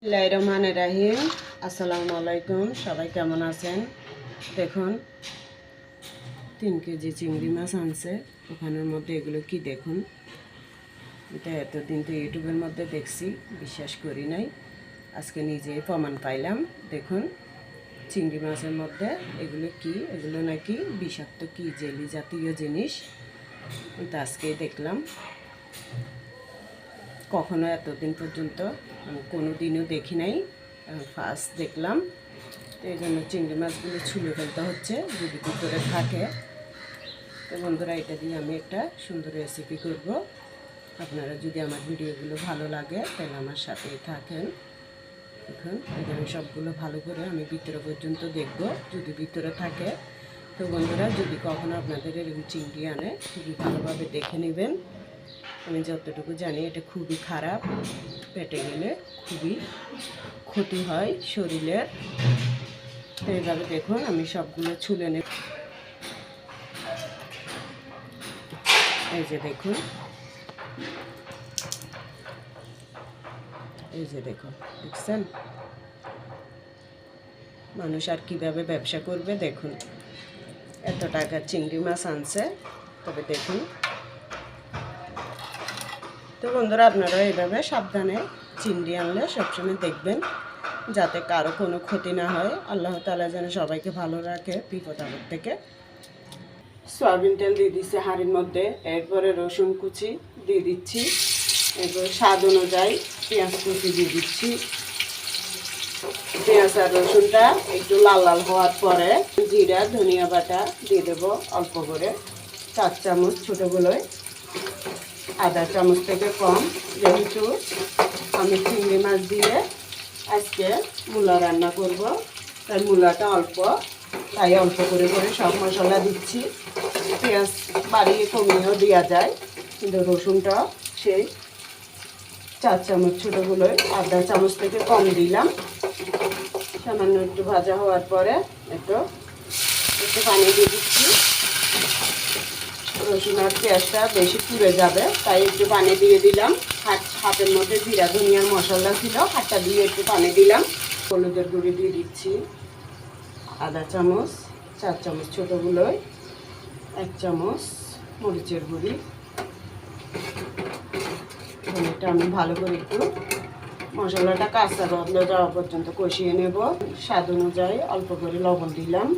বিসমিল্লাহির রহমানির রহিম। আসসালামু আলাইকুম। সবাই কেমন আছেন? দেখুন 3 কেজি চিংড়ি মাছ আনছে। ওখানের মধ্যে এগুলো কি দেখুন, এটা এতদিন তো ইউটিউবের মধ্যে দেখছি, বিশ্বাস করি নাই। আজকে নিজেই প্রমাণ পাইলাম। দেখুন চিংড়ি মাছের মধ্যে এগুলো কি, এগুলো নাকি বিষাক্ত কি জেলি জাতীয় জিনিস। কিন্তু আজকেই দেখলাম, কখনো এতদিন পর্যন্ত আমি কোনো দিনও দেখি নাই, ফার্স্ট দেখলাম। তো এই জন্য চিংড়ি মাছগুলো ছুলে ফেলতে হচ্ছে যদি ভিতরে থাকে। তো বন্ধুরা, এটা দিয়ে আমি একটা সুন্দর রেসিপি করব। আপনারা যদি আমার ভিডিওগুলো ভালো লাগে তাহলে আমার সাথেই থাকেন। দেখুন এখানে সবগুলো ভালো করে আমি ভিতরে পর্যন্ত দেখব, যদি ভিতরে থাকে। তো বন্ধুরা, যদি কখনো আপনাদের এরকম চিংড়ি আনে খুবই ভালোভাবে দেখে নেবেন। আমি যতটুকু জানি এটা খুবই খারাপ, পেটে গেলে খুবই ক্ষতি হয় শরীরের। তো এইভাবে দেখুন আমি সবগুলো ছুলে নেব। এই যে দেখুন, এই যে দেখুন, দেখছেন মানুষ আর কীভাবে ব্যবসা করবে। দেখুন এত টাকার চিংড়ি মাছ আনছে, তবে দেখুন। তো বন্ধুরা, আপনারা এইভাবে সাবধানে চিংড়ি আনলে সবসময় দেখবেন যাতে কারো কোনো ক্ষতি না হয়। আল্লাহ তাআলা যেন সবাইকে ভালো রাখে বিপদ আপদ থেকে। সয়াবিন তেল দিয়ে দিচ্ছি হাঁড়ির মধ্যে, এরপরে রসুন কুচি দিয়ে দিচ্ছি, এরপরে স্বাদ অনুযায়ী পেঁয়াজ কুচি দিয়ে দিচ্ছি। পেঁয়াজ আর রসুনটা একটু লাল লাল হওয়ার পরে জিরা ধনিয়া বাটা দিয়ে দেবো অল্প করে, 4 চামচ ছোটোগুলোয়, আধা চামচ থেকে কম। যেহেতু আমি চিংড়ি মাছ দিয়ে আজকে মূলা রান্না করব, তাই মূলাটা অল্প, তাই অল্প করে করে সব মশলা দিচ্ছি। পেঁয়াজ বাড়িয়ে কমিয়েও দেওয়া যায়, কিন্তু রসুনটা সেই 4 চামচ ছোটোগুলোয় আধা চামচ থেকে কম দিলাম। সামান্য একটু ভাজা হওয়ার পরে একটু পানি দিয়ে দিচ্ছি। রসুন আর পেঁয়াজটা বেশি পুড়ে যাবে, তাই একটু পানি দিয়ে দিলাম। হাতের মধ্যে জিরা ধনিয়ার মশলা ছিল, হাতটা দিয়ে একটু পানি দিলাম। হলুদের গুঁড়ি দিয়ে দিচ্ছি আধা চামচ, 4 চামচ ছোটোগুলোয় 1 চামচ মরিচের গুঁড়ি। এটা আমি ভালো করে একটু মশলাটা কাঁচা গন্ধ যাওয়া পর্যন্ত কষিয়ে নেব। স্বাদ অনুযায়ী অল্প করে লবণ দিলাম।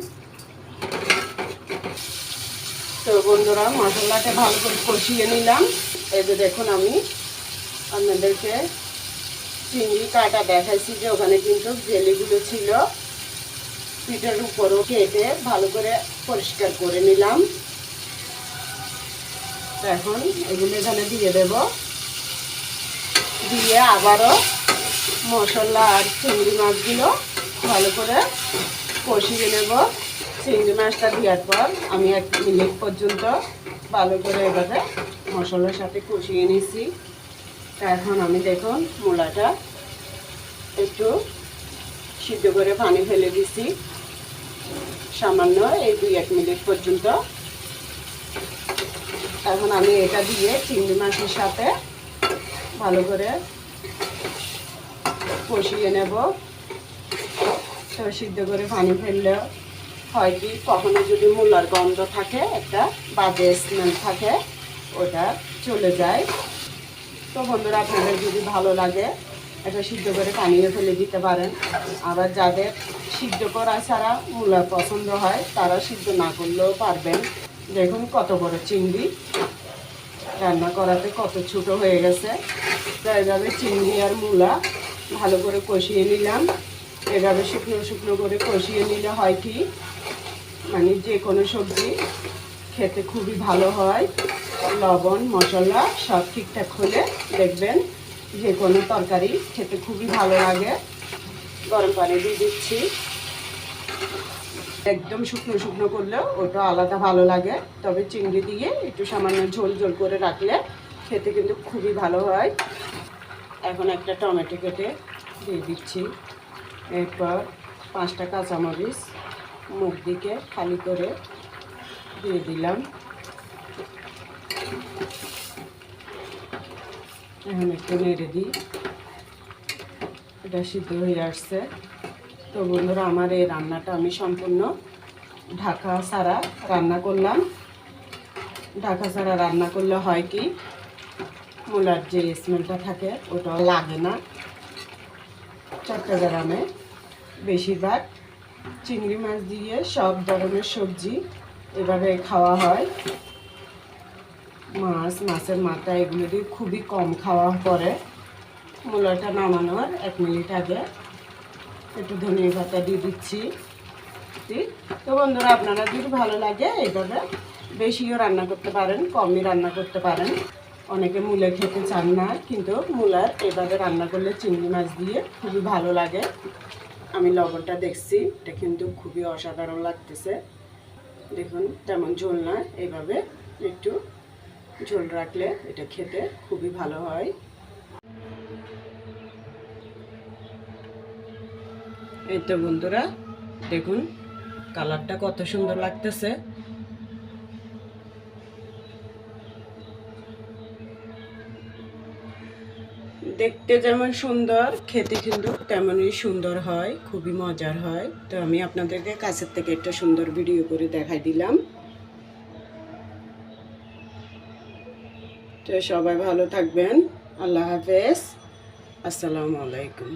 তো বন্ধুরা, মশলাটা ভালো করে কষিয়ে নিলাম। এই যে দেখুন, আমি আপনাদেরকে চিংড়ি কাটা দেখাইছি যে ওখানে কিন্তু জেলিগুলো ছিল, পিঠের উপরও কেটে ভালো করে পরিষ্কার করে নিলাম। এখন এগুলো এখানে দিয়ে দেব, দিয়ে আবারও মশলা আর চিংড়ি মাছগুলো ভালো করে কষিয়ে নেব। চিংড়ি মাছটা দেওয়ার পর আমি 1 মিনিট পর্যন্ত ভালো করে এভাবে মশলার সাথে কষিয়ে নিছি। এখন আমি দেখুন মূলাটা একটু সিদ্ধ করে পানি ফেলে দিছি সামান্য, এই 2-1 মিনিট পর্যন্ত। এখন আমি এটা দিয়ে চিংড়ি মাছের সাথে ভালো করে কষিয়ে নেব। তো সিদ্ধ করে পানি ফেললে হয় কি, কখনো যদি মূলার গন্ধ থাকে, একটা বাজে স্মেল থাকে, ওটা চলে যায়। তো বন্ধুরা, আপনাদের যদি ভালো লাগে এটা সিদ্ধ করে পানিয়ে ফেলে দিতে পারেন। আবার যাদের সিদ্ধ করা ছাড়া মূলা পছন্দ হয় তারা সিদ্ধ না করলেও পারবেন। দেখুন কত বড় চিংড়ি, রান্না করাতে কত ছোট হয়ে গেছে। তো এইভাবে চিংড়ি আর মূলা ভালো করে কষিয়ে নিলাম। এভাবে শুকনো শুকনো করে কষিয়ে নিলে হয় কি, মানে যে কোনো সবজি খেতে খুবই ভালো হয়। লবণ মশলা সব ঠিকঠাক হলে দেখবেন যে কোনো তরকারি খেতে খুবই ভালো লাগে। গরম পানি দিয়ে দিচ্ছি। একদম শুকনো শুকনো করলেও ওটা আলাদা ভালো লাগে, তবে চিংড়ি দিয়ে একটু সামান্য ঝোল ঝোল করে রাখলে খেতে কিন্তু খুবই ভালো হয়। এখন একটা টমেটো কেটে দিয়ে দিচ্ছি। এরপর 5টা কাঁচামরিচ মুখ দিকে খালি করে দিয়ে দিলাম। এখন একটু নেড়ে দিই। এটা সিদ্ধ হয়ে আসছে। তো বন্ধুরা, আমার এই রান্নাটা আমি সম্পূর্ণ ঢাকা ছাড়া রান্না করলাম। ঢাকা ছাড়া রান্না করলে হয় কি, মূলার যে স্মেলটা থাকে ওটা লাগে না। চট্টগ্রামে বেশিরভাগ চিংড়ি মাছ দিয়ে সব ধরনের সবজি এভাবে খাওয়া হয়। মাছের মাথা এগুলো দিয়ে খুবই কম খাওয়া পরে। মূলাটা নামানোর 1 মিনিট আগে একটু ধনিয়া পাতা দিয়ে দিচ্ছি। তো বন্ধুরা, আপনারা যদি ভালো লাগে এইভাবে বেশিও রান্না করতে পারেন, কমই রান্না করতে পারেন। অনেকে মূলা খেতে চান না, কিন্তু মূলার এভাবে রান্না করলে চিংড়ি মাছ দিয়ে খুবই ভালো লাগে। আমি লবণটা দেখছি, এটা কিন্তু খুবই অসাধারণ লাগতেছে। দেখুন, তেমন ঝোল না, এইভাবে একটু ঝোল রাখলে এটা খেতে খুবই ভালো হয়। এই তো বন্ধুরা, দেখুন কালারটা কত সুন্দর লাগতেছে। দেখতে যেমন সুন্দর, খেতে কিন্তু তেমনই সুন্দর হয়, খুবই মজার হয়। তো আমি আপনাদেরকে কাছের থেকে একটা সুন্দর ভিডিও করে দেখাই দিলাম। তো সবাই ভালো থাকবেন। আল্লাহ হাফেজ। আসসালামু আলাইকুম।